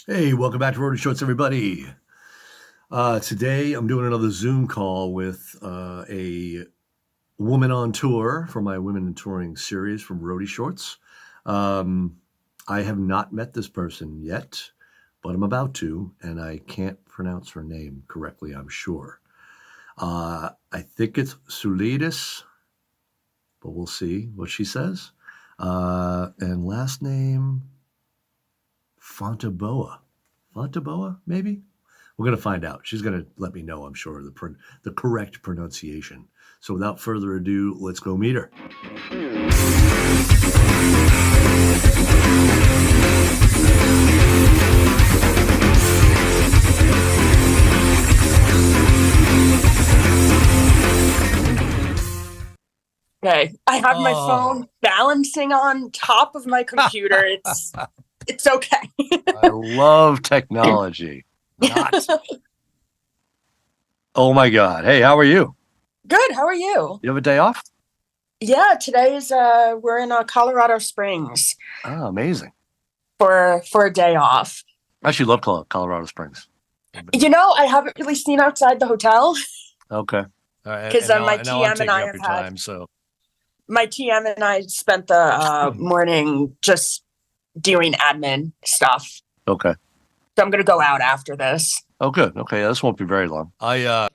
Hey, welcome back to Roadie Shorts, everybody. Today I'm doing another Zoom call with a woman on tour for my Women in Touring series from Roadie Shorts. Um, I have not met this person yet, but I'm about to, and I can't pronounce her name correctly, I'm sure. I think it's Suleidys, but we'll see what she says. And last name, Fonteboa. Fonteboa, maybe? We're going to find out. She's going to let me know, I'm sure, the correct pronunciation. So without further ado, let's go meet her. Okay. I have my Oh. phone balancing on top of my computer. It's okay. I love technology. Not. Oh my God. Hey, how are you? Good. How are you? You have a day off? Yeah, today's we're in Colorado Springs Oh, amazing. for a day off. I actually love Colorado Springs. I haven't really seen outside the hotel Okay. All right, because and my now I'm TM and taking I up have your had time. So my TM and I spent the morning just doing admin stuff. Okay. So I'm gonna go out after this. Oh, good. Okay. This won't be very long. I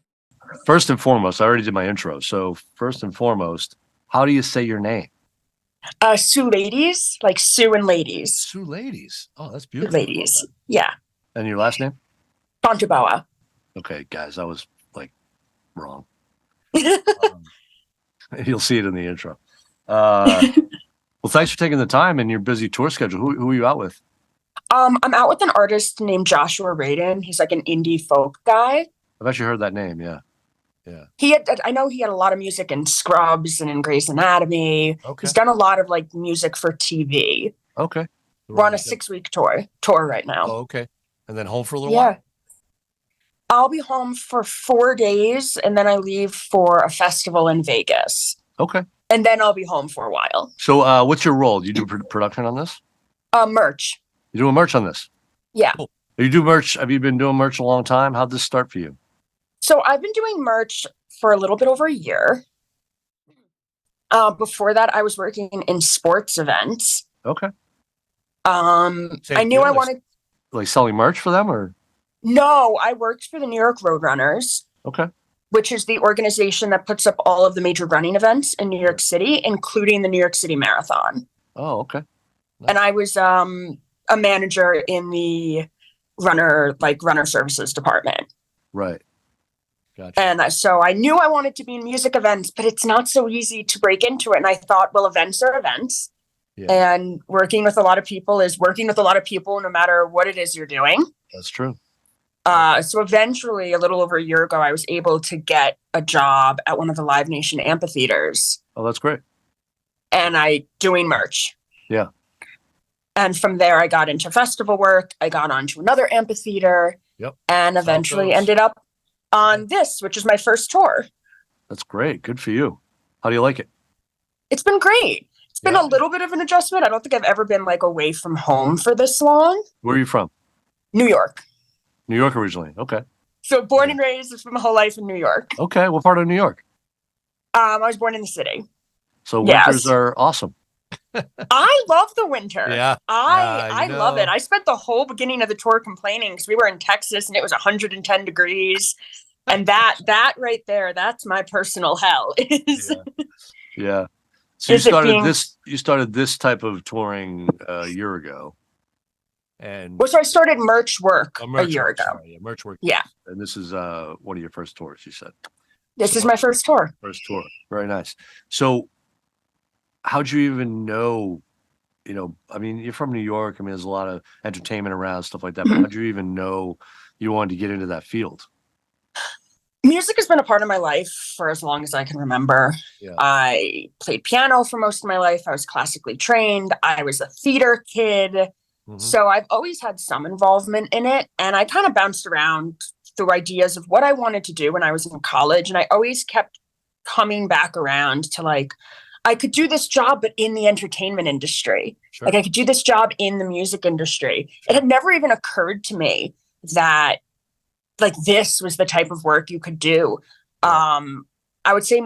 First and foremost, I already did my intro. So first and foremost, how do you say your name? Suleidys, like Sue and ladies. Suleidys. Oh, that's beautiful. Ladies. Yeah. And your last name? Fonteboa. Okay, guys, that was like wrong. You'll see it in the intro. Well, thanks for taking the time and your busy tour schedule. Who are you out with? I'm out with an artist named Joshua Radin. He's like an indie folk guy. I've actually heard that name. Yeah. I know he had a lot of music in Scrubs and in Grey's Anatomy. Okay. He's done a lot of like music for TV. Okay. We're on a 6-week tour right now. Oh, okay. And then home for a little Yeah. while. I'll be home for 4 days and then I leave for a festival in Vegas. Okay. And then I'll be home for a while. So, what's your role? Do you do production on this? Merch. You doing merch on this? Yeah. Cool. You do merch? Have you been doing merch a long time? How'd this start for you? So I've been doing merch for a little bit over a year. Before that, I was working in sports events. Okay. I knew I wanted. Like selling merch for them, or? No, I worked for the New York Roadrunners, Okay. which is the organization that puts up all of the major running events in New York City, including the New York City Marathon. Oh, okay. And I was a manager in the runner services department. Right. Gotcha. And so I knew I wanted to be in music events, but it's not so easy to break into it. And I thought, well, events are events. Yeah. And working with a lot of people is working with a lot of people, no matter what it is you're doing. That's true. So eventually, a little over a year ago, I was able to get a job at one of the Live Nation amphitheaters. Oh, that's great. And doing merch. Yeah. And from there, I got into festival work. I got onto another amphitheater. Yep. And eventually ended up on this, which is my first tour. That's great. Good for you. How do you like it? It's been great. It's been a little bit of an adjustment. I don't think I've ever been like away from home for this long. Where are you from? New York. New York originally. Okay. So born and raised, spent my whole life in New York. Okay. What part of New York? I was born in the city. So winters are awesome. I love the winter. Yeah. I love it. I spent the whole beginning of the tour complaining because we were in Texas and it was 110 degrees. And that right there, that's my personal hell. Yeah. So you started this type of touring a year ago. And so I started merch work a year ago. Sorry, yeah, merch work. Yeah. And this is one of your first tours, you said. This is my first tour. First tour. Very nice. So how'd you even know, I mean, you're from New York. I mean, there's a lot of entertainment around, stuff like that. But how'd you even know you wanted to get into that field? Music has been a part of my life for as long as I can remember. Yeah. I played piano for most of my life. I was classically trained. I was a theater kid. Mm-hmm. So I've always had some involvement in it. And I kind of bounced around through ideas of what I wanted to do when I was in college. And I always kept coming back around to like, I could do this job, but in the entertainment industry. Sure. Like I could do this job in the music industry. It had never even occurred to me that like this was the type of work you could do. Yeah. I would say,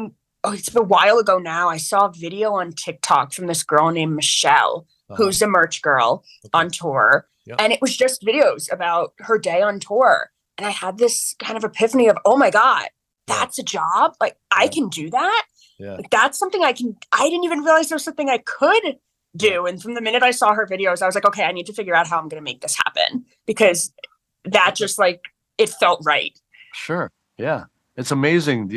it's a while ago now. I saw a video on TikTok from this girl named Michelle, who's a merch girl on tour. Yep. And it was just videos about her day on tour. And I had this kind of epiphany of, oh my God, that's a job. Like I can do that. Yeah. Like that's something I didn't even realize there was something I could do. And from the minute I saw her videos, I was like, okay, I need to figure out how I'm going to make this happen, because that just like, it felt right. Sure. Yeah. It's amazing.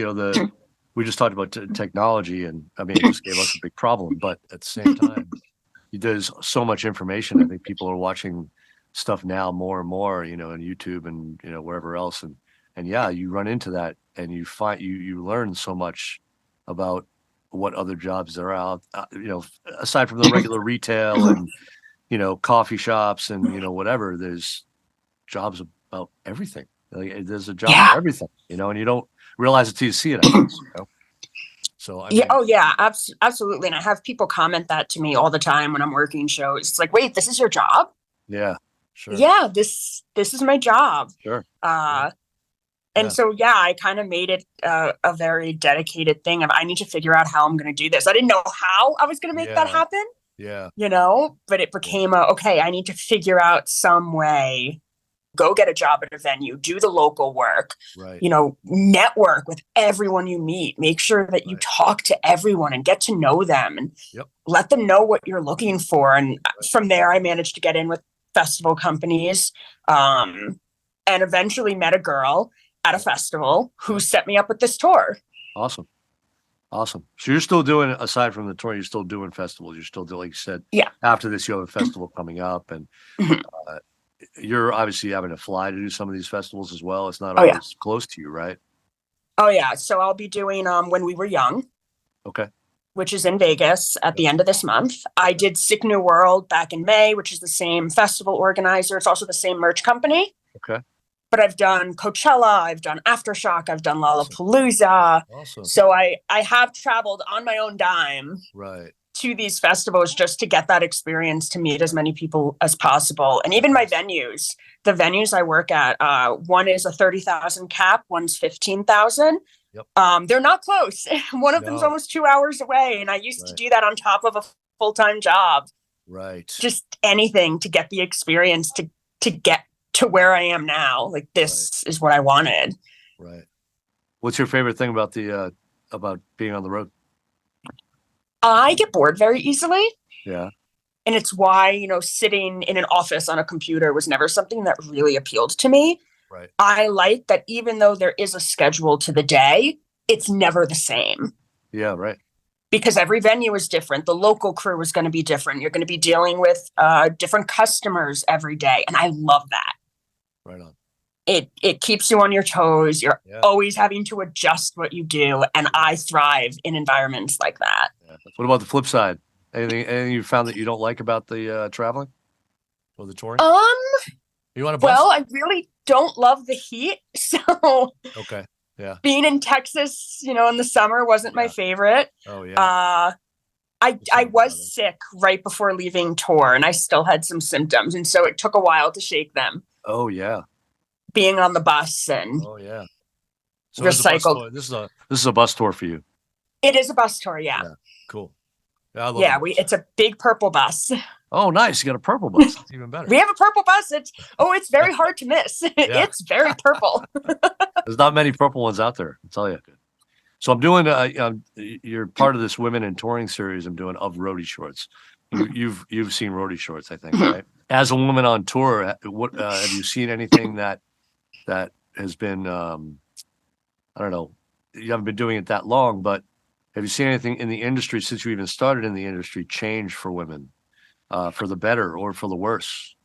We just talked about technology, and I mean, it just gave us a big problem, but at the same time, there's so much information. I think people are watching stuff now more and more, on YouTube and, wherever else. And yeah, you run into that and you learn so much about what other jobs there are out, aside from the regular retail and, coffee shops and, whatever, there's jobs about everything. Like, there's a job for everything, and you don't realize it till you see it, I guess, So I mean, absolutely. And I have people comment that to me all the time when I'm working shows. It's like, wait, this is your job? Yeah, sure. Yeah, this is my job. Sure. And so, I kind of made it a very dedicated thing of I need to figure out how I'm going to do this. I didn't know how I was going to make that happen. Yeah. But it became okay, I need to figure out some way, go get a job at a venue, do the local work, right. Network with everyone you meet, make sure that you talk to everyone and get to know them and let them know what you're looking for. And from there, I managed to get in with festival companies, and eventually met a girl at a festival who set me up with this tour. Awesome. So you're still doing, aside from the tour, you're still doing festivals. You're still doing, like you said, after this, you have a festival coming up, and you're obviously having to fly to do some of these festivals as well. It's not always close to you, right? Oh yeah. So I'll be doing When We Were Young. Okay. Which is in Vegas at the end of this month. I did Sick New World back in May, which is the same festival organizer. It's also the same merch company. Okay. But I've done Coachella, I've done Aftershock, I've done Lollapalooza. Awesome. So I have traveled on my own dime to these festivals just to get that experience, to meet as many people as possible. And even my venues, the venues I work at, one is a 30,000 cap, one's 15,000. Yep. They're not close. One of them's almost 2 hours away. And I used to do that on top of a full-time job. Right. Just anything to get the experience to get to where I am now. Like this is what I wanted. Right. What's your favorite thing about about being on the road? I get bored very easily. Yeah. And it's why, sitting in an office on a computer was never something that really appealed to me. Right. I like that even though there is a schedule to the day, it's never the same. Yeah, right. Because every venue is different. The local crew is going to be different. You're going to be dealing with different customers every day. And I love that. Right on. It keeps you on your toes. You're always having to adjust what you do. And I thrive in environments like that. Yeah. What about the flip side? Anything you found that you don't like about the traveling or the touring? You want to? Well, I really don't love the heat. So okay. Yeah. Being in Texas, in the summer wasn't my favorite. Oh yeah. I was sick right before leaving tour, and I still had some symptoms, and so it took a while to shake them. Oh yeah. Being on the bus and So recycled. This is a bus tour for you. It is a bus tour, yeah. Cool. Yeah, I love it. It's a big purple bus. Oh, nice. You got a purple bus. That's even better. We have a purple bus. It's very hard to miss. It's very purple. There's not many purple ones out there, I'll tell you. So I'm doing, you're part of this Women in Touring series I'm doing of Roadie Shorts. You've seen Roadie Shorts, I think, right? As a woman on tour, what have you seen anything that has been, I don't know, you haven't been doing it that long, but have you seen anything in the industry since you even started in the industry change for women, for the better or for the worse?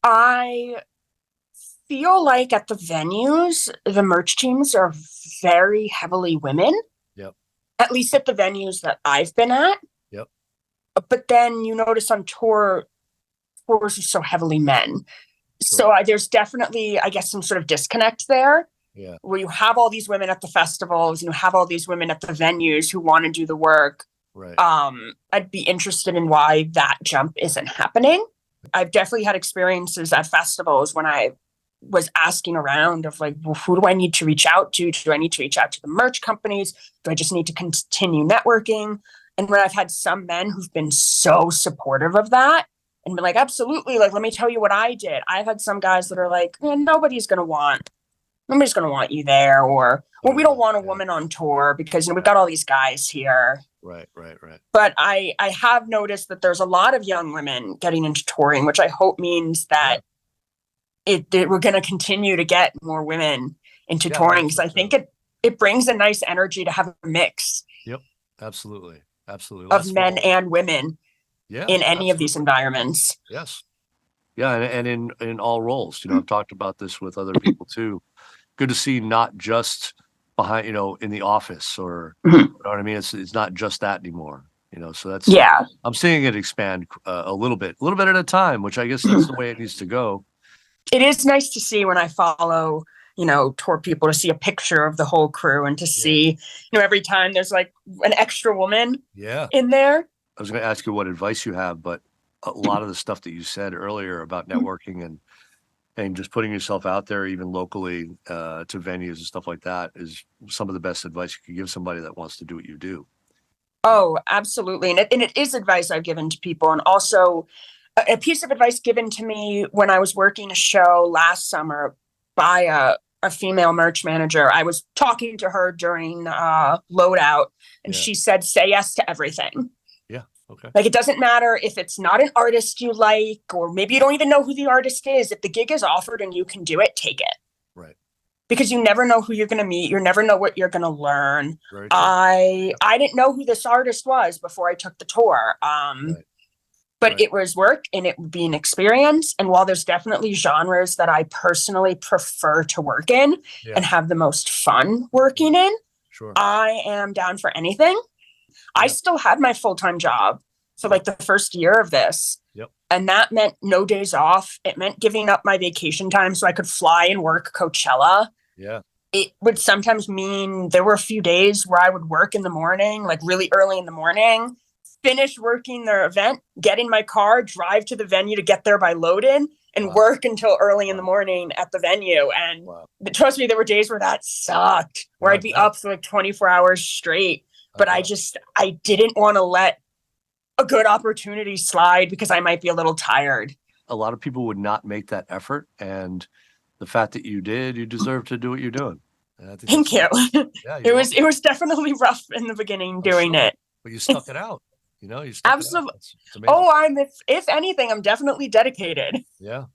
I feel like at the venues, the merch teams are very heavily women. Yep. At least at the venues that I've been at. Yep. But then you notice on tours are so heavily men. Sure. So there's definitely, I guess, some sort of disconnect there. Yeah. where you have all these women at the festivals and you have all these women at the venues who want to do the work. Right. I'd be interested in why that jump isn't happening. I've definitely had experiences at festivals when I was asking around of like, well, who do I need to reach out to? Do I need to reach out to the merch companies? Do I just need to continue networking? And when I've had some men who've been so supportive of that and been like, absolutely, like, let me tell you what I did. I've had some guys that are like, nobody's going to want you there, or we don't want a woman on tour because we've got all these guys here. Right. But I have noticed that there's a lot of young women getting into touring, which I hope means that we're going to continue to get more women into touring, because I think it brings a nice energy to have a mix. Yep, absolutely. Of men and women in any of these environments. Yes. Yeah, and in all roles. I've talked about this with other people too. Good to see not just behind, in the office or, you know what I mean? It's not just that anymore, so that's, I'm seeing it expand a little bit at a time, which I guess that's the way it needs to go. It is nice to see when I follow, tour people, to see a picture of the whole crew and to see, every time there's like an extra woman in there. I was going to ask you what advice you have, but a lot of the stuff that you said earlier about networking and just putting yourself out there, even locally, to venues and stuff like that, is some of the best advice you could give somebody that wants to do what you do. Oh, absolutely. And it is advice I've given to people. And also a piece of advice given to me when I was working a show last summer by a female merch manager. I was talking to her during loadout, and she said, say yes to everything. Yeah. Okay. Like, it doesn't matter if it's not an artist you like, or maybe you don't even know who the artist is. If the gig is offered and you can do it, take it. Right. Because you never know who you're going to meet. You never know what you're going to learn. I didn't know who this artist was before I took the tour. But it was work, and it would be an experience. And while there's definitely genres that I personally prefer to work in and have the most fun working in, I am down for anything. I still had my full-time job for like the first year of this. And that meant no days off. It meant giving up my vacation time so I could fly and work Coachella. It would sometimes mean there were a few days where I would work in the morning, like really early in the morning, finish working their event, get in my car, drive to the venue to get there by load-in, and work until early in the morning at the venue. And trust me, there were days where that sucked, where I'd be up for like 24 hours straight. But I didn't want to let a good opportunity slide because I might be a little tired. A lot of people would not make that effort. And the fact that you did, you deserve to do what you're doing. Thank you. It was definitely rough in the beginning doing it. But you stuck it out. You stuck absolutely. It out. Oh, if anything, I'm definitely dedicated. Yeah.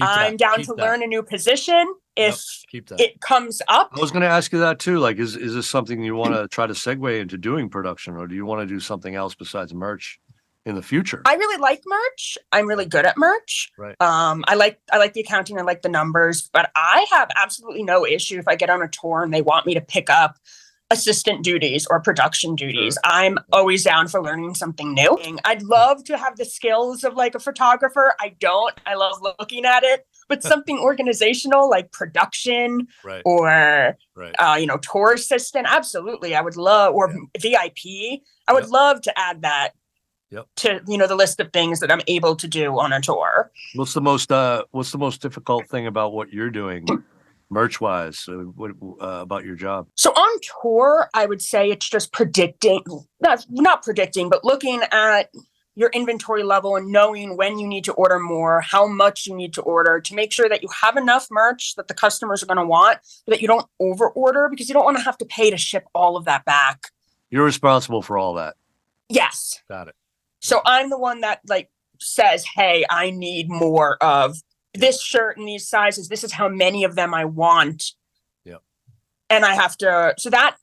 I'm down to learn a new position if it comes up. I was going to ask you that too. Like, is this something you want to try to segue into doing production, or do you want to do something else besides merch in the future? I really like merch. I'm really good at merch. Right. I like the accounting. I like the numbers, but I have absolutely no issue if I get on a tour and they want me to pick up assistant duties or production duties. I'm always down for learning something new. I'd love to have the skills of like a photographer. I don't. I love looking at it, but something organizational like production or tour assistant. Absolutely. I would love, or VIP. I would love to add that to the list of things that I'm able to do on a tour. What's the most difficult thing about what you're doing? Merch-wise, what about your job? So on tour, I would say it's just not predicting, but looking at your inventory level and knowing when you need to order more, how much you need to order to make sure that you have enough merch that the customers are going to want, but that you don't over order, because you don't want to have to pay to ship all of that back. You're responsible for all that. Yes. Got it. So I'm the one that like says, hey, I need more of this shirt in these sizes. This is how many of them I want. And I have to, so that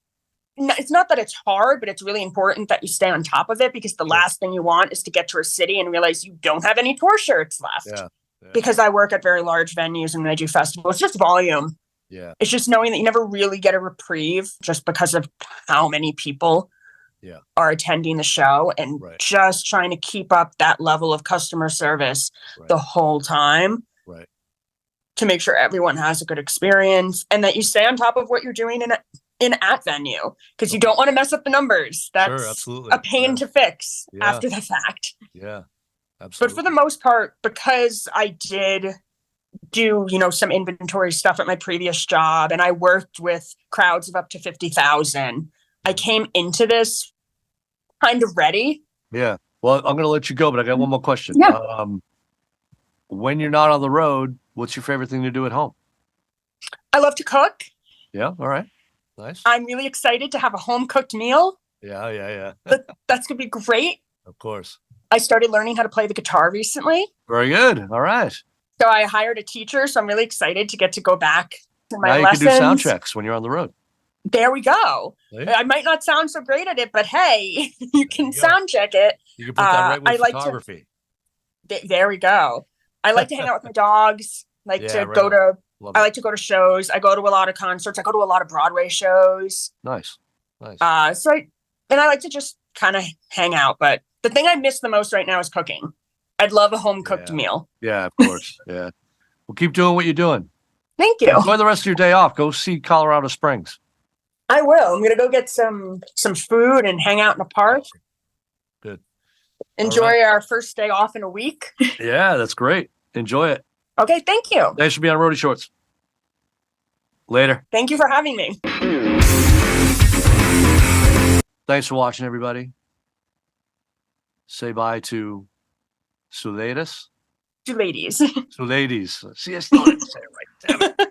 it's not that it's hard, but it's really important that you stay on top of it, because the last thing you want is to get to a city and realize you don't have any tour shirts left. Because I work at very large venues and when I do festivals, it's just volume. It's just knowing that you never really get a reprieve just because of how many people are attending the show, and just trying to keep up that level of customer service the whole time. to make sure everyone has a good experience and that you stay on top of what you're doing in at venue, because you don't want to mess up the numbers. That's absolutely. a pain to fix after the fact. Yeah, absolutely. But for the most part, because I did do, some inventory stuff at my previous job and I worked with crowds of up to 50,000, I came into this kind of ready. Yeah. Well, I'm going to let you go, but I got one more question. Yeah. When you're not on the road, what's your favorite thing to do at home? I love to cook. Yeah. All right. Nice. I'm really excited to have a home cooked meal. Yeah. That's going to be great. Of course. I started learning how to play the guitar recently. Very good. All right. So I hired a teacher. So I'm really excited to get to go back to my now you lessons. can do sound checks when you're on the road. There we go. Hey. I might not sound so great at it, but hey, you can sound check it. You can put that right with photography. There we go. I like to hang out with my dogs. I like to go to shows. I go to a lot of concerts. I go to a lot of Broadway shows. Nice. I like to just kind of hang out. But the thing I miss the most right now is cooking. I'd love a home cooked meal. Yeah, of course. Yeah. Well, keep doing what you're doing. Thank you. Enjoy the rest of your day off. Go see Colorado Springs. I will. I'm gonna go get some food and hang out in the park. Good. Enjoy our first day off in a week. Yeah, that's great. Enjoy it. Okay, thank you. Thanks for being on Roadie Shorts. Later. Thank you for having me. Thanks for watching, everybody. Say bye to Suleidys. Suleidys. Suleidys. See, I still didn't say it right. Damn it.